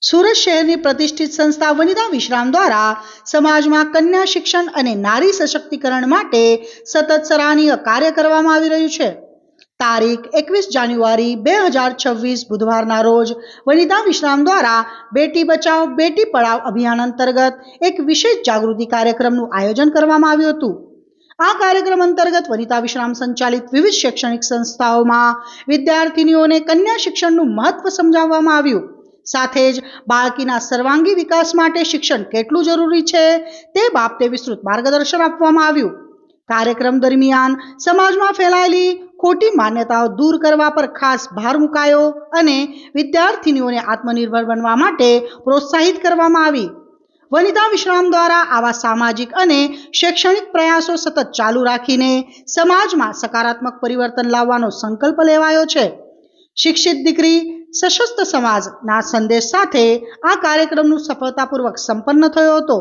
સુરત શહેરની પ્રતિષ્ઠિત સંસ્થા વનિતા વિશ્રામ દ્વારા સમાજમાં કન્યા શિક્ષણ અને નારી સશક્તિકરણ માટે સતત સરાહનીય કાર્ય કરવામાં આવી રહ્યું છે। તારીખ 21 જાન્યુઆરી 2026 બુધવારના રોજ વનિતા વિશ્રામ દ્વારા બેટી બચાઓ બેટી પઢાઓ અભિયાન અંતર્ગત એક વિશેષ જાગૃતિ કાર્યક્રમનું આયોજન કરવામાં આવ્યું હતું। આ કાર્યક્રમ અંતર્ગત વનિતા વિશ્રામ સંચાલિત વિવિધ શૈક્ષણિક સંસ્થાઓમાં વિદ્યાર્થીનીઓને કન્યા શિક્ષણનું મહત્વ સમજાવવામાં આવ્યું। સાથે જ બાળકીના સર્વાંગી વિકાસ માટે શિક્ષણ કેટલું જરૂરી છે તે બાબતે વિસ્તૃત માર્ગદર્શન આપવામાં આવ્યું। કાર્યક્રમ દરમિયાન સમાજમાં ફેલાયેલી ખોટી માન્યતાઓ દૂર કરવા પર ખાસ ભાર મુકાયો અને વિદ્યાર્થીનીઓને આત્મનિર્ભર બનવા માટે પ્રોત્સાહિત કરવામાં આવી। વનિતા વિશ્રામ દ્વારા આવા સામાજિક અને શૈક્ષણિક પ્રયાસો સતત ચાલુ રાખીને સમાજમાં સકારાત્મક પરિવર્તન લાવવાનો સંકલ્પ લેવાયો છે। શિક્ષિત દીકરી સશસ્ત્ર સમાજના સંદેશ સાથે આ કાર્યક્રમનું સફળતાપૂર્વક સંપન્ન થયો હતો।